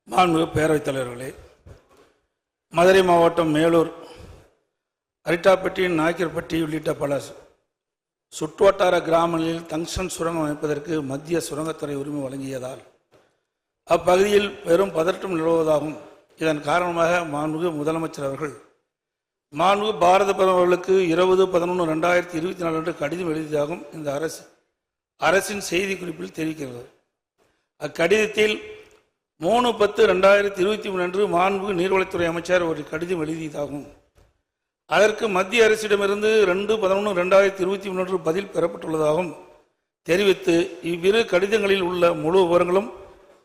மாண்புமிகு பேரவைத் தலைவர்களே, மதுரை மாவட்டம் மேலூர், அரிட்டாப்பட்டி, நாய்க்கர்பட்டி உள்ளிட்ட பல சுற்றுவட்டார கிராமங்களில் டங்ஸ்டன் சுரங்கம் அமைப்பதற்கு மத்திய சுரங்கத்துறை உரிமை வழங்கியதால் அப்பகுதியில் பெரும் பதற்றம் நிலவுவதாகவும் இதன் காரணமாக மாண்புமிகு முதலமைச்சர் அவர்கள் மாண்புமிகு பாரத பிரதமர் அவர்களுக்கு 20/11/2024 அன்று கடிதம் எழுதியதாகவும் இந்த அரசின் செய்திக்குறிப்பில் தெரிவிக்கிறது. அக்கடிதத்தில் 3/10/2023 அன்று மாண்புமிகு நீர்வளத்துறை அமைச்சர் ஒரு கடிதம் எழுதியதாகவும் அதற்கு மத்திய அரசிடமிருந்து 2/11/2023 அன்று பதில் பெறப்பட்டுள்ளதாகவும் தெரிவித்து இவ்விரு கடிதங்களில் உள்ள முழு விவரங்களும்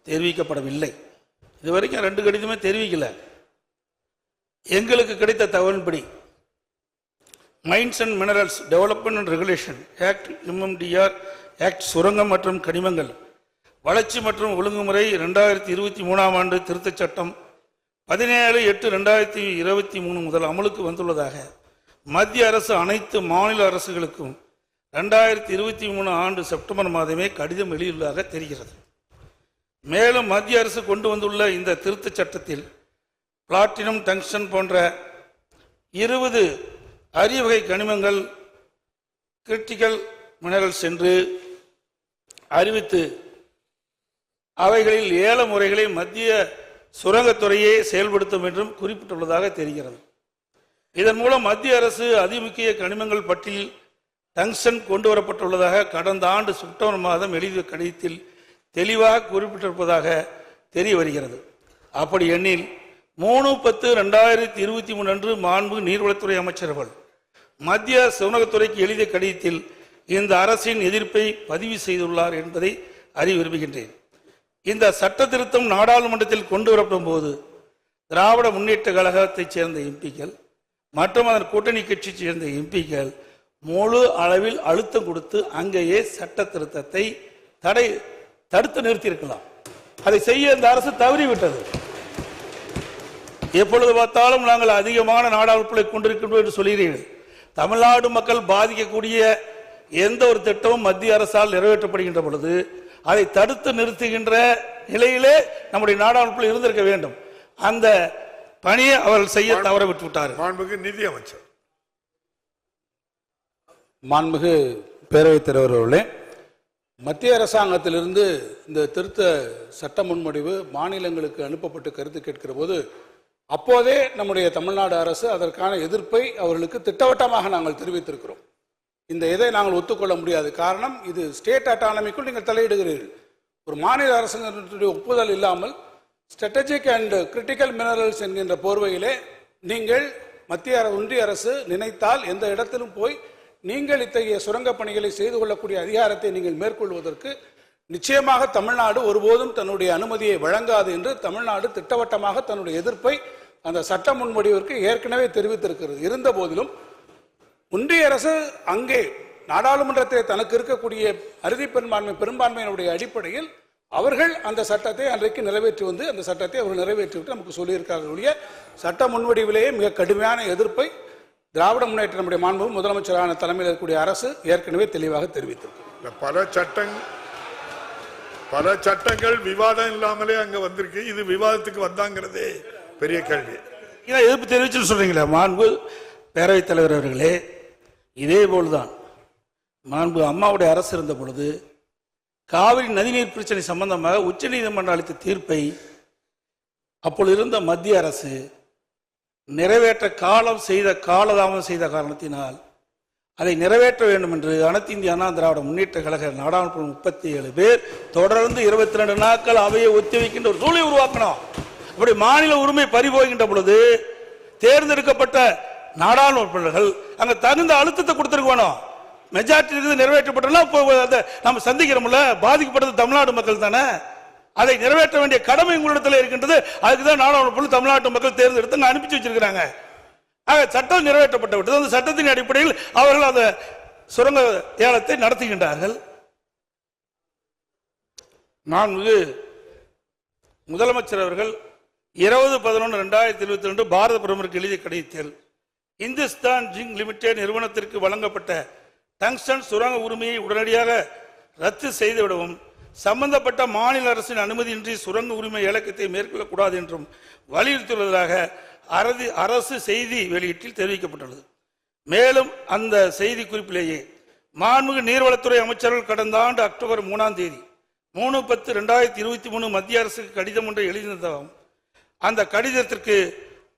தெரிவிக்கப்படவில்லை. இதுவரைக்கும் 2 கடிதமே தெரிவிக்கல. எங்களுக்கு கிடைத்த தகவலின்படி mines and minerals development and regulation act MMDR act சுரங்கம் மற்றும் கனிமங்கள் வளர்ச்சி மற்றும் ஒழுங்குமுறை 2023 ஆண்டு திருத்தச் சட்டம் 17/8/2023 முதல் அமலுக்கு வந்துள்ளதாக மத்திய அரசு அனைத்து மாநில அரசுகளுக்கும் 2023 ஆண்டு செப்டம்பர் மாதமே கடிதம் எழுதியுள்ளதாக தெரிகிறது. மேலும் மத்திய அரசு கொண்டு வந்துள்ள இந்த திருத்தச் சட்டத்தில் பிளாட்டினம், டங்ஸ்டன் போன்ற 20 அரிய வகை கனிமங்கள் கிரிட்டிக்கல் மினரல்ஸ் என்று அறிவித்து அவைகளில் ஏல முறைகளை மத்திய சுரங்கத்துறையே செயல்படுத்தும் என்றும் குறிப்பிட்டுள்ளதாக தெரிகிறது. இதன் மூலம் மத்திய அரசு அதிமுக்கிய கனிமங்கள் பட்டியலில் டங்ஸ்டன் கொண்டு வரப்பட்டுள்ளதாக கடந்த ஆண்டு செப்டம்பர் மாதம் எழுதிய கடிதத்தில் தெளிவாக குறிப்பிட்டிருப்பதாக தெரிய வருகிறது. அப்படி எண்ணில் 3/10/2023 அன்று மாண்புமிகு நீர்வளத்துறை அமைச்சர்கள் மத்திய சுரங்கத்துறைக்கு எழுதிய கடிதத்தில் இந்த அரசின் எதிர்ப்பை பதிவு செய்துள்ளார் என்பதை அறிய விரும்புகின்றேன். இந்த சட்ட திருத்தம் நாடாளுமன்றத்தில் கொண்டு வரப்படும் போது திராவிட முன்னேற்ற கழகத்தைச் சேர்ந்த எம்பிக்கள் மற்றும் அதன் கூட்டணி கட்சியைச் சேர்ந்த எம்பிக்கள் முழு அளவில் அழுத்தம் கொடுத்து அங்கேயே சட்ட திருத்தத்தை தடுத்து நிறுத்தியிருக்கலாம். அதை செய்ய இந்த அரசு தவறிவிட்டது. எப்பொழுது பார்த்தாலும் நாங்கள் அதிகமான நாடாளுமன்றங்களை கொண்டிருக்கின்றோம் என்று சொல்கிறீர்கள். தமிழ்நாடு மக்கள் பாதிக்கக்கூடிய எந்த ஒரு திட்டமும் மத்திய அரசால் நிறைவேற்றப்படுகின்ற பொழுது அதை தடுத்து நிறுத்துகின்ற நிலையிலே நம்முடைய நாடாளுமன்றத்தில் இருந்திருக்க வேண்டும். அந்த பணியை அவர்கள் செய்ய தவற விட்டு விட்டார். மாண்புமிகு நிதி அமைச்சர். மாண்புமிகு பேரவைத் தலைவர் அவர்களே, மத்திய அரசாங்கத்திலிருந்து இந்த திருத்த சட்ட முன்வடிவு மாநிலங்களுக்கு அனுப்பப்பட்டு கருத்து கேட்கிற போது அப்போதே நம்முடைய தமிழ்நாடு அரசு அதற்கான எதிர்ப்பை அவர்களுக்கு திட்டவட்டமாக நாங்கள் தெரிவித்திருக்கிறோம். இந்த இதை நாங்கள் ஒத்துக்கொள்ள முடியாது. காரணம், இது ஸ்டேட் அட்டானமிக்குள் நீங்கள் தலையிடுகிறீர்கள். ஒரு மாநில அரசுடைய ஒப்புதல் இல்லாமல் ஸ்ட்ராட்டஜிக் அண்ட் கிரிட்டிக்கல் மினரல்ஸ் என்கின்ற போர்வையிலே நீங்கள் ஒன்றிய அரசு நினைத்தால் எந்த இடத்திலும் போய் நீங்கள் இத்தகைய சுரங்க பணிகளை செய்து கொள்ளக்கூடிய அதிகாரத்தை நீங்கள் மேற்கொள்வதற்கு நிச்சயமாக தமிழ்நாடு ஒருபோதும் தன்னுடைய அனுமதியை வழங்காது என்று தமிழ்நாடு திட்டவட்டமாக தன்னுடைய எதிர்ப்பை அந்த சட்ட முன்வடிவிற்கு ஏற்கனவே தெரிவித்திருக்கிறது. இருந்த போதிலும் ஒன்றிய அரசு அங்கே நாடாளுமன்றத்தில் தனக்கு இருக்கக்கூடிய அறுதி பெரும்பான்மையினுடைய அடிப்படையில் அவர்கள் அந்த சட்டத்தை அன்றைக்கு நிறைவேற்றி வந்து அந்த சட்டத்தை அவர்கள் நிறைவேற்றிவிட்டு நமக்கு சொல்லியிருக்கிறார்களுடைய சட்ட முன்வடிவிலேயே மிக கடுமையான எதிர்ப்பை திராவிட முன்னேற்ற நம்முடைய மாண்புமிகு முதலமைச்சரான தலைமையில் இருக்கக்கூடிய அரசு ஏற்கனவே தெளிவாக தெரிவித்திருக்கு. பல சட்டங்கள் விவாதம் இல்லாமலே அங்க வந்திருக்கு. இது விவாதத்துக்கு வந்தாங்கிறதே பெரிய கேள்வி. எதிர்ப்பு தெரிவிச்சு சொல்றீங்களா மாண்பு பேரவைத் தலைவர் அவர்களே? இதே போல்தான் மாண்பு அம்மாவுடைய அரசு இருந்த பொழுது காவிரி நதிநீர் பிரச்சனை சம்பந்தமாக உச்ச நீதிமன்றம் அளித்த தீர்ப்பை அப்பொழுது இருந்த மத்திய அரசு நிறைவேற்ற காலதாமதம் செய்த காரணத்தினால் அதை நிறைவேற்ற வேண்டும் என்று அனைத்து இந்திய அண்ணா திராவிட முன்னேற்ற கழக நாடாளுமன்ற 37 பேர் தொடர்ந்து 22 நாட்கள் அவையை ஒத்திவைக்கின்ற ஒரு சூழலை உருவாக்கணும். அப்படி மாநில உரிமை பறிபோகின்ற பொழுது தேர்ந்தெடுக்கப்பட்ட நாடாளுமன்றங்கள் அங்க தகுந்த அழுத்தத்தை கொடுத்திருக்கணும். மெஜாரிட்டி நிறைவேற்றப்பட்டா நம்ம சந்திக்கிறோம்ல, பாதிக்கப்பட்டது தமிழ்நாடு மக்கள் தானே. அதை நிறைவேற்ற வேண்டிய கடமை உங்களிடத்தில் இருக்கின்றது. அதுக்குதான் நாடாளுமன்ற தமிழ்நாட்டு மக்கள் தேர்ந்தெடுத்து அனுப்பிச்சு வச்சிருக்கிறாங்க. சட்டம் நிறைவேற்றப்பட்டு விட்டது. அந்த சட்டத்தின் அடிப்படையில் அவர்கள் அந்த சுரங்க ஏலத்தை நடத்துகின்றார்கள். மாண்புமிகு முதலமைச்சர் அவர்கள் 20/11/2022 பாரத பிரதமருக்கு எழுதிய கடிதத்தில் இந்துஸ்தான் ஜிங்க் லிமிடெட் நிறுவனத்திற்கு வழங்கப்பட்ட டங்ஸ்டன் சுரங்க உரிமையை உடனடியாக ரத்து செய்துவிடவும் சம்பந்தப்பட்ட மாநில அரசின் அனுமதியின்றி சுரங்க உரிமை இலக்கத்தை மேற்கொள்ளக்கூடாது என்றும் வலியுறுத்தியுள்ளதாக அரசு செய்தி வெளியீட்டில் தெரிவிக்கப்பட்டுள்ளது. மேலும் அந்த செய்தி குறிப்பிலேயே மாண்புமிகு நீர்வளத்துறை அமைச்சர்கள் கடந்த ஆண்டு அக்டோபர் 3ஆம் தேதி 3/10/2023 மத்திய அரசுக்கு கடிதம் ஒன்றை எழுதியிருந்ததாகவும் அந்த கடிதத்திற்கு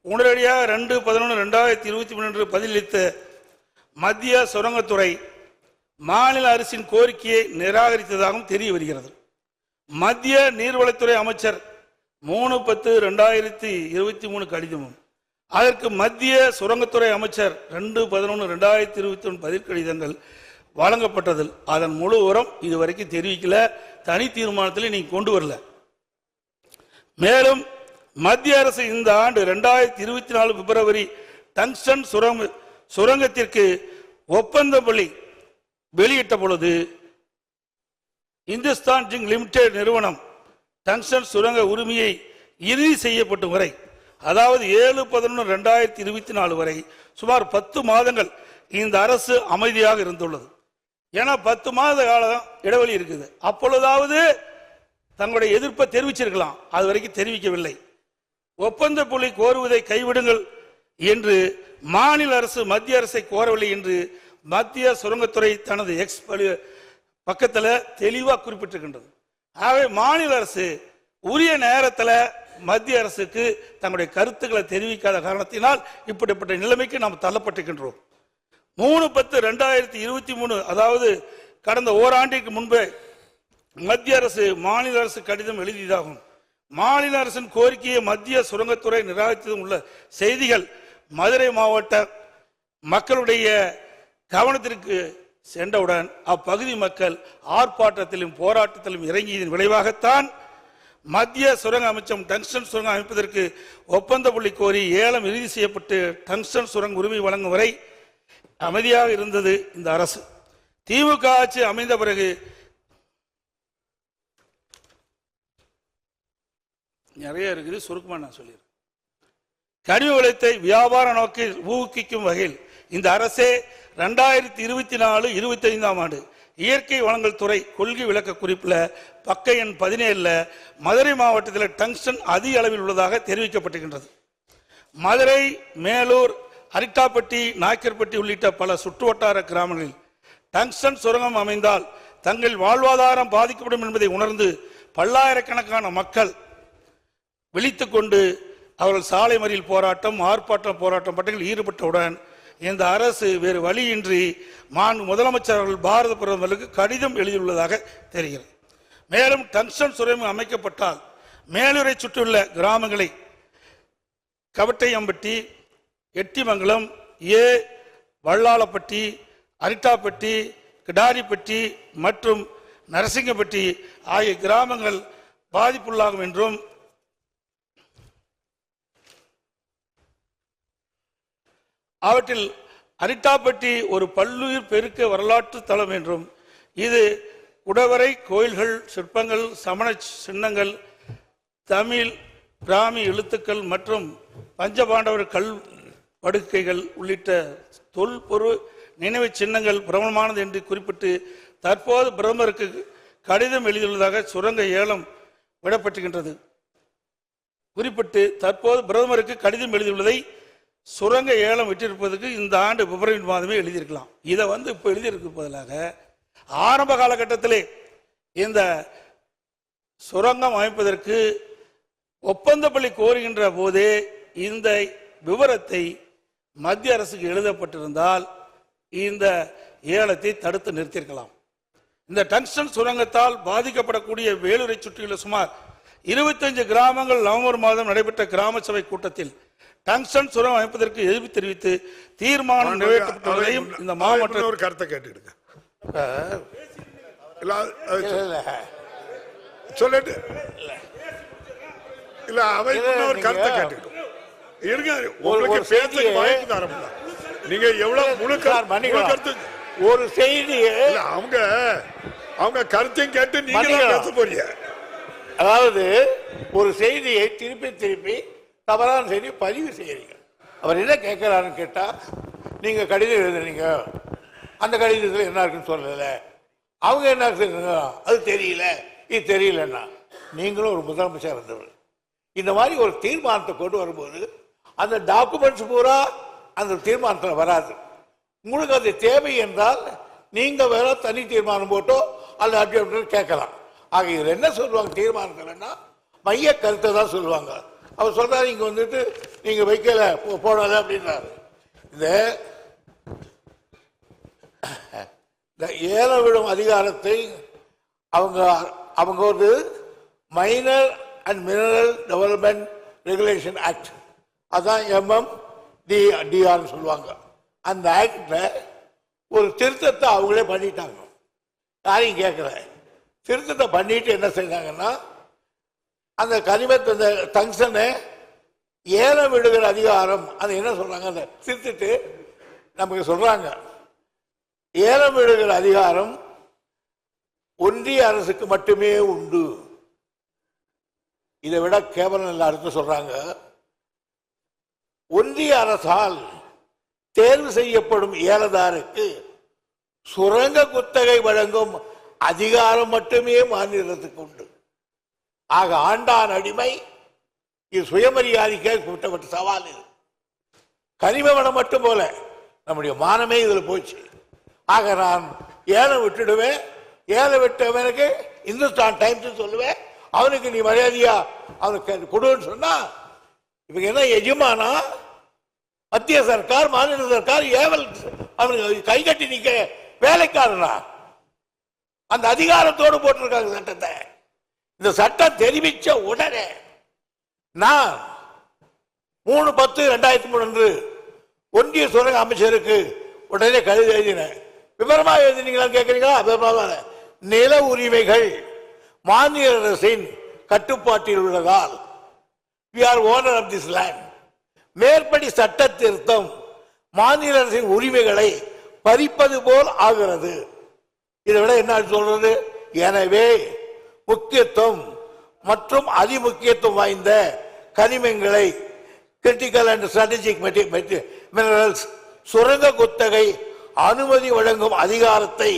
உடனடியாக 2/11/2023 என்று பதிலளித்த மத்திய சுரங்கத்துறை மாநில அரசின் கோரிக்கையை நிராகரித்ததாகவும் தெரிய வருகிறது. மத்திய நீர்வளத்துறை அமைச்சர் 3/10/2023 கடிதமும் அதற்கு மத்திய சுரங்கத்துறை அமைச்சர் 2/11/2023 பதில் கடிதங்கள் வழங்கப்பட்டதில் அதன் முழு உரம் இதுவரைக்கும் தெரிவிக்கல, தனி தீர்மானத்தில் நீங்க கொண்டு வரல. மேலும் மத்திய அரசு இந்த ஆண்டு 2024 பிப்ரவரி டங்ஸ்டன் சுரங்கத்திற்கு ஒப்பந்தப்பள்ளி வெளியிட்ட பொழுது இந்துஸ்தான் ஜிங்க் லிமிடெட் நிறுவனம் டங்ஸ்டன் சுரங்க உரிமையை இறுதி செய்யப்படும் வரை, அதாவது 7/11/2024 வரை சுமார் 10 மாதங்கள் இந்த அரசு அமைதியாக இருந்துள்ளது. ஏன்னா 10 மாத காலம் இடைவெளி இருக்குது. அப்பொழுதாவது தங்களுடைய எதிர்ப்பை தெரிவிச்சிருக்கலாம், அது வரைக்கும் தெரிவிக்கவில்லை. ஒப்பந்த புள்ளி கோருவதை கைவிடுங்கள் என்று மாநில அரசு மத்திய அரசை கோரவில்லை என்று மத்திய சுரங்கத்துறை தனது எக்ஸ் பக்கத்தில் தெளிவாக குறிப்பிட்டிருக்கின்றது. ஆகவே மாநில அரசு உரிய நேரத்தில் மத்திய அரசுக்கு தங்களுடைய கருத்துக்களை தெரிவிக்காத காரணத்தினால் இப்படிப்பட்ட நிலைமைக்கு நாம் தள்ளப்பட்டிருக்கின்றோம். 3/10/2023 அதாவது கடந்த ஓராண்டிற்கு முன்பே மத்திய அரசு மாநில அரசு கடிதம் எழுதியதாகும். மாநில அரசின் கோரிக்கையை மத்திய சுரங்கத்துறை நிராகரித்ததும் உள்ள செய்திகள் மதுரை மாவட்ட மக்களுடைய கவனத்திற்கு சென்றவுடன் அப்பகுதி மக்கள் ஆர்ப்பாட்டத்திலும் போராட்டத்திலும் இறங்கியதன் விளைவாகத்தான் மத்திய சுரங்க அமைச்சம் டங்ஸ்டன் சுரங்கம் அமைப்பதற்கு ஒப்பந்த புள்ளி கோரி ஏலம் இறுதி செய்யப்பட்டு டங்ஸ்டன் சுரங்க உரிமை வழங்கும் வரை அமைதியாக இருந்தது இந்த அரசு. திமுக ஆட்சி அமைந்த பிறகு நிறைய இருக்குது, சுருக்கமா நான் சொல்லிடுறேன். கனிம வளத்தை வியாபார நோக்கில் ஊக்குவிக்கும் வகையில் இந்த அரசே 2024-25ஆம் ஆண்டு இயற்கை வளங்கள் துறை கொள்கை விளக்க குறிப்பில் பக்க எண் 17 மதுரை மாவட்டத்தில் டங்ஸ்டன் அதிக அளவில் உள்ளதாக தெரிவிக்கப்பட்டிருக்கின்றது. மதுரை, மேலூர், அரிட்டாப்பட்டி, நாய்க்கர்பட்டி உள்ளிட்ட பல சுற்றுவட்டார கிராமங்களில் டங்ஸ்டன் சுரங்கம் அமைந்தால் தங்கள் வாழ்வாதாரம் பாதிக்கப்படும் என்பதை உணர்ந்து பல்லாயிரக்கணக்கான மக்கள் விழித்துக் கொண்டு அவர்கள் சாலை மறியல் போராட்டம், ஆர்ப்பாட்டம், போராட்டம் பட்டியலில் ஈடுபட்டவுடன் இந்த அரசு வேறு வழியின்றி முதலமைச்சர் அவர்கள் பாரத பிரதமருக்கு கடிதம் எழுதியுள்ளதாக தெரிகிறது. மேலும் டங்ஸ்டன் சுரங்கம் அமைக்கப்பட்டால் மேலூரை சுற்றியுள்ள கிராமங்களை கவட்டையம்பட்டி, எட்டிமங்கலம், வல்லாளப்பட்டி, அரிட்டாப்பட்டி, கிடாரிப்பட்டி மற்றும் நரசிங்கப்பட்டி ஆகிய கிராமங்கள் பாதிப்புள்ளாகும் என்றும் அவற்றில் அரிட்டாப்பட்டி ஒரு பல்லுயிர் பெருக்க வரலாற்று தலம் என்றும் இது குடவரை கோயில்கள், சிற்பங்கள், சமண சின்னங்கள், தமிழ் பிராமி எழுத்துக்கள் மற்றும் பஞ்சபாண்டவர் கல் படுக்கைகள் உள்ளிட்ட தொல்பொருள் நினைவு சின்னங்கள் பிரபலமானது என்று குறிப்பிட்டு தற்போது பிரதமருக்கு கடிதம் எழுதியுள்ளதாக சுரங்க ஏலம் விடப்பட்டிருக்கின்றது. குறிப்பிட்டு தற்போது பிரதமருக்கு கடிதம் எழுதியுள்ளதை சுரங்க ஏலம் விட்டிருப்பதற்கு இந்த ஆண்டு பிப்ரவரி மாதமே எழுதியிருக்கலாம். இதை இப்போ எழுதியிருக்க பதிலாக ஆரம்ப காலகட்டத்திலே இந்த சுரங்கம் அமைப்பதற்கு ஒப்பந்தப்பள்ளி கோருகின்ற போதே இந்த விவரத்தை மத்திய அரசுக்கு எழுதப்பட்டிருந்தால் இந்த ஏலத்தை தடுத்து நிறுத்தியிருக்கலாம். இந்த டங்ஸ்டன் சுரங்கத்தால் பாதிக்கப்படக்கூடிய வேலூரை சுற்றியுள்ள சுமார் 25 கிராமங்கள் நவம்பர் மாதம் நடைபெற்ற கிராம சபை கூட்டத்தில் டங்ஸ்டன் சுரங்கம் அமைப்பதற்கு எதிர்ப்பு தெரிவித்து தீர்மானம் நிறைவேற்றப்பட்டுள்ளதையும் இந்த மாவட்ட ஒரு கருத்தை கேட்டுடுங்க. சொல்லிட்டு இல்ல அவை ஒரு கருத்தை கேட்டு இருங்க. உங்களுக்கு பேச வாய்ப்பு தரல. நீங்க எவ்வளவு முழு கருத்து ஒரு செய்தி அவங்க கருத்தையும் கேட்டு நீங்க பேச போறீங்க. அதாவது ஒரு செய்தியை திருப்பி திருப்பி தவறான செய்தி பதிவு செய்யறீங்க. அவர் என்ன கேட்கிறாருன்னு கேட்டா, நீங்க கடிதம் எழுதுறீங்க, அந்த கடிதத்தில் என்ன இருக்குன்னு சொல்லல, அவங்க என்ன சொல்றாங்க அது தெரியல, இது தெரியலன்னா நீங்களும் ஒரு முதலமைச்சர் இருந்தவர். இந்த மாதிரி ஒரு தீர்மானத்தை கொண்டு வரும்போது அந்த டாக்குமெண்ட்ஸ் பூரா அந்த தீர்மானத்தில் வராது. உங்களுக்கு அது தேவை என்றால் நீங்க வேற தனி தீர்மானம் போட்டோ அல்ல அப்படி கேட்கலாம். ஆக இதில் என்ன சொல்லுவாங்க தீர்மானத்தில்னா மைய கருத்தை தான் சொல்லுவாங்க. அவர் சொல்றாரு இங்க வந்துட்டு நீங்க வைக்கல போடல அப்படின்றாரு. இந்த ஏலம் விடும் அதிகாரத்தை அவங்க ஒரு minor and mineral development regulation act, அதான் MMDR சொல்லுவாங்க. அந்த ஆக்ட்ல ஒரு திருத்தத்தை அவங்களே பண்ணிட்டாங்க. யாரையும் கேட்கல. திருத்தத்தை பண்ணிட்டு என்ன செய்தாங்கன்னா அந்த கனிமத்தை அந்த டங்ஸ்டனை ஏலம் விடுகிற அதிகாரம் அது என்ன சொல்றாங்க அந்த திருத்திட்டு நமக்கு சொல்றாங்க ஏலம் விடுகிற அதிகாரம் ஒன்றிய அரசுக்கு மட்டுமே உண்டு. இதை விட கேவலம் எல்லாருக்கும் சொல்றாங்க ஒன்றிய அரசால் தேர்வு செய்யப்படும் ஏலதாருக்கு சுரங்க குத்தகை வழங்கும் அதிகாரம் மட்டுமே மாநிலத்துக்கு உண்டு. ஆக ஆண்டான் அடிமை இது சுயமரியாதைக்கு கூட்டப்பட்ட சவால். இது கனிம வளம் மட்டும் போல நம்முடைய மானமே இதுல போச்சு. ஆக நான் ஏலம் விட்டுடுவேன். ஏலம் விட்டவனுக்கு இந்துஸ்தான் டைம்ஸ் சொல்லுவேன், அவனுக்கு நீ மரியாதையா அவனுக்கு கொடுன்னு சொன்னா இவங்க என்ன எஜமானா மத்திய சர்க்கார் மாநில சர்க்கார் ஏவல் அவனுக்கு கை கட்டி நிக்க வேலைக்காரனா அந்த அதிகாரத்தோடு போட்டிருக்காங்க சட்டத்தை. இந்த சட்டம் தெரிவிச்ச உடனே நான் 3/10/2003 ஒன்றிய சுரங்க அமைச்சருக்கு உடனே கடிதம் எழுதினேன். விவரமா எழுதினீங்களா கேட்கறீங்களா? விவரமா நில உரிமைகள் மாநில அரசின் கட்டுப்பாட்டில் உள்ளதால் we are owner of this land. மேற்படி சட்ட திருத்தம் மாநில அரசின் உரிமைகளை பறிப்பது போல் ஆகிறது. இதை விட என்ன சொல்றது? எனவே முக்கியத்துவம் மற்றும் அதிமுக்கியத்துவம் வாய்ந்த கனிமங்களை கிரிட்டிக்கல் அண்ட் ஸ்ட்ராட்டஜிக் மினரல்ஸ் சுரங்க குத்தகை அனுமதி வழங்கும் அதிகாரத்தை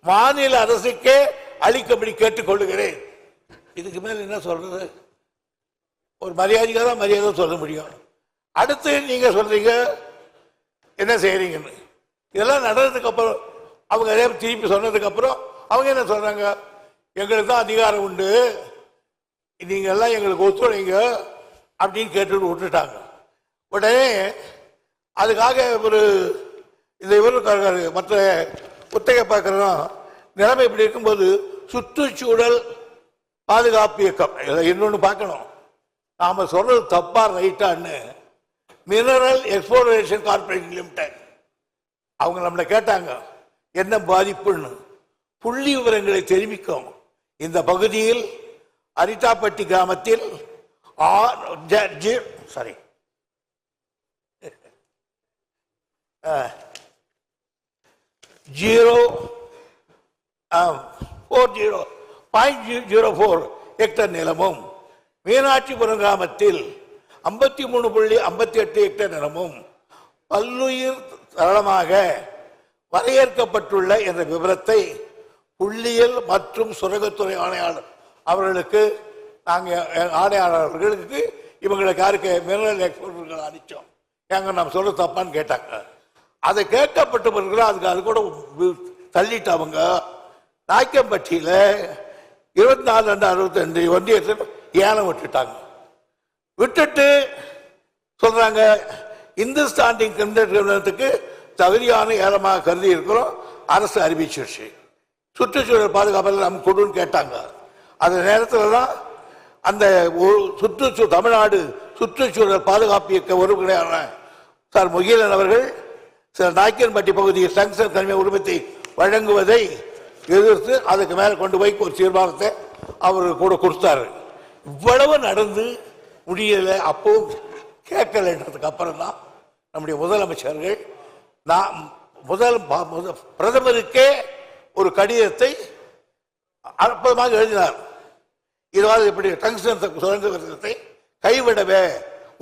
மாநில அரசுக்கே அளிக்கும்படி கேட்டுக்கொள்கிறேன். இதுக்கு மேல என்ன சொல்றது? ஒரு மரியாதைக்காக தான் மரியாதை சொல்ல முடியும். அடுத்து நீங்க சொல்றீங்க என்ன செய்யறீங்கன்னு. இதெல்லாம் நடந்ததுக்கு அப்புறம் அவங்க அதே திருப்பி சொன்னதுக்கு அப்புறம் அவங்க என்ன சொல்றாங்க? எங்களுக்கு தான் அதிகாரம் உண்டு, நீங்க எல்லாம் எங்களுக்கு ஒத்துழைங்க அப்படின்னு கேட்டு விட்டுட்டாங்க. உடனே அதுக்காக ஒரு இந்த இவருக்காக மற்ற குத்தகை பார்க்கறோம் நிலைமை இப்படி இருக்கும்போது சுற்றுச்சூழல் பாதுகாப்பு இயக்கம் இன்னொன்று பார்க்கணும். நாம சொல்றது தப்பா ரைட்டான்னு மினரல் எக்ஸ்ப்ளோரேஷன் கார்பரேஷன் லிமிடெட் அவங்க நம்மளை கேட்டாங்க என்ன பாதிப்புன்னு. புள்ளி விவரங்களை தெரிவிக்கும். இந்த பகுதியில் அரிட்டாப்பட்டி கிராமத்தில் 0.04 ஹெக்டர் நிலமும் மீனாட்சிபுரம் கிராமத்தில் 53.58 ஹெக்டர் நிலமும் பல்லுயிர் தளமாக வரையறுக்கப்பட்டுள்ள என்ற விவரத்தை புள்ளியியல் மற்றும் சுரங்கத்துறை ஆணையாளர் அவர்களுக்கு நாங்கள் ஆணையாளர்களுக்கு இவங்களுக்கு யாருக்கு மினரல் எக்ஸ்போர்ட்கள் அளித்தோம். ஏங்க நம்ம சொல்ல தப்பான்னு கேட்டாங்க. அதை கேட்கப்பட்ட பிறகு அதுக்கு அது கூட தள்ளிட்டு அவங்க நாய்க்கம்பட்டியில 24/2/62 ஒன்றியத்தில் ஏலம் விட்டுட்டாங்க. விட்டுட்டு சொல்றாங்க இந்துஸ்தான் நிறுவனத்துக்கு தகுதியான ஏலமாக கருதி இருக்கிறோம், அரசு அறிவிச்சிருச்சு. சுற்றுச்சூழல் பாதுகாப்பில் நம்ம கொடுன்னு கேட்டாங்க. அந்த நேரத்தில் தான் அந்த தமிழ்நாடு சுற்றுச்சூழல் பாதுகாப்பு இயக்க உறுப்பினரான சார் முகிலன் அவர்கள் சில நாய்க்கன்பட்டி பகுதியில் டங்ஸ்டன் கனிம உரிமத்தை வழங்குவதை எதிர்த்து அதுக்கு மேலே கொண்டு போய் ஒரு தீர்மானத்தை அவர் கூட கொடுத்தாரு. இவ்வளவு நடந்து முடியல. அப்பவும் கேட்கலன்றதுக்கு அப்புறம் தான் நம்முடைய முதலமைச்சர்கள் பிரதமருக்கே ஒரு கடிதத்தை அற்புதமாக எழுதினார். இதாவது எப்படி டங்ஸ்டன் சுரங்கத்தை கைவிடவே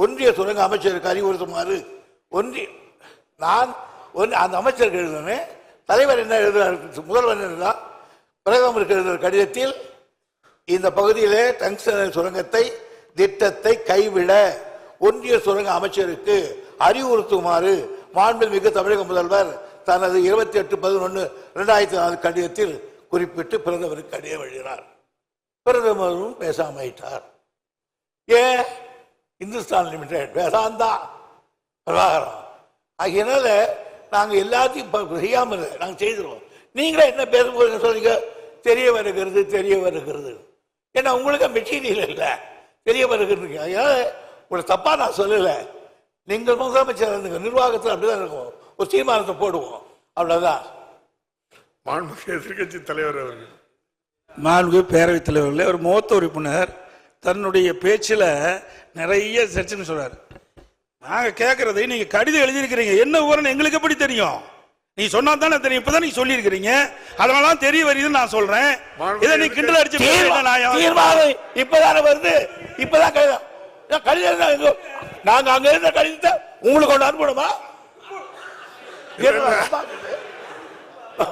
ஒன்றிய சுரங்க அமைச்சருக்கு அறிவுறுத்துமாறு அந்த அமைச்சருக்கு எழுதினேன். தலைவர் என்ன எழுதுகிறார்? முதல்வர் என்ன பிரதமருக்கு எழுதுகிற கடிதத்தில் இந்த பகுதியிலே டங்ஸ்டன் சுரங்கத்தை திட்டத்தை கைவிட ஒன்றிய சுரங்க அமைச்சருக்கு அறிவுறுத்துமாறு மாண்புமிகு தமிழக முதல்வர் தனது 28/11/2004 கடிதத்தில் குறிப்பிட்டு பிரதமருக்கு கடிதம் எழுதினார். பிரதமரும் பேசாமட்டார். ஏன்? இந்துஸ்தான் லிமிடெட் வேதாந்தா பிரபாகரம் ஆகியனால நாங்க எல்லாத்தையும் செய்யாமல் நாங்க செய்திருவோம். நீங்களே என்ன பேச போறீங்க சொல்றீங்க? தெரிய வருகிறது. ஏன்னா உங்களுக்கு மெட்டீரியல் இல்லை, தெரிய வருகிறது. அதனால உங்களுக்கு தப்பா நான் சொல்லல. நீங்கள் முதலமைச்சர் இருந்துங்க, நிர்வாகத்தில் அப்படிதான் இருக்கும். ஒரு தீர்மானத்தை போடுவோம், அவ்வளவுதான். மாண்புமிகு எதிர்க்கட்சி தலைவர் அவர்கள், மாண்புமிகு பேரவைத் தலைவர்களே, ஒரு மூத்த உறுப்பினர் தன்னுடைய பேச்சில் நிறைய செர்ச்சுன்னு சொல்றாரு. நாங்க கேட்கறதை நீங்க கடிதம் எழுதியிருக்கிறீங்க, என்ன விவரம் எங்களுக்கு எப்படி தெரியும்? நீ சொன்னா தானே தெரியும். இப்பதான் நீங்க சொல்லி இருக்கிறீங்க, அதனால தெரிய வருதுன்னு நான் சொல்றேன். இதை நீ கிண்டல் அடிச்சு தீர்மானம் இப்பதானே வருது, இப்பதான் கடிதம். நாங்க அங்க இருந்த கடிதத்தை உங்களுக்கு கொண்டு அனுப்பணுமா?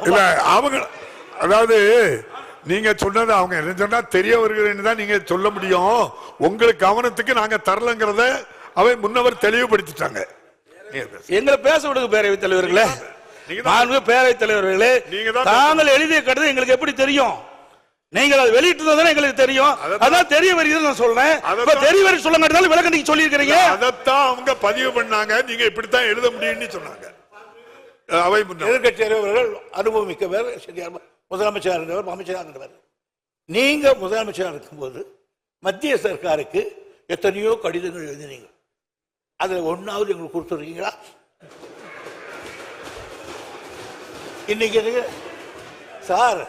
இல்ல அவங்க, அதாவது நீங்க சொன்னது அவங்க என்ன சொன்னா தெரிய வருகிறேன்னு தான் நீங்க சொல்ல முடியும். உங்களுக்கு கவனத்துக்கு நாங்க தரலங்கிறத அவை முன்னவர் தெளிவுபடுத்திட்டாங்க. எங்களை பேச விடுங்க பேரவைத் தலைவர்களே. பேரவைத் தலைவர்களே, தாங்கள் எழுதிய கடிதம் எங்களுக்கு எப்படி தெரியும்? நீங்கள் அதை வெளியிட்டு எங்களுக்கு தெரியும். அதான் தெரிய வருகிறது நான் சொல்றேன். தெரிய வர சொல்ல மாட்டேன் விளக்கம் நீங்க சொல்லி இருக்கிறீங்க. அதைத்தான் அவங்க பதிவு பண்ணாங்க. நீங்க இப்படித்தான் எழுத முடியும்னு சொன்னாங்க. அவை எதிர்கட்சி தலைவர்கள் அனுபவமிக்கவர், முதலமைச்சர் இருந்தவர், அமைச்சராக இருந்தவர். நீங்க முதலமைச்சராக இருக்கும்போது மத்திய சர்க்காருக்கு எத்தனையோ கடிதங்கள் எழுதினீங்க. அதுல ஒன்னாவது எங்களுக்கு கொடுத்துருக்கீங்களா? இன்னைக்கு சார்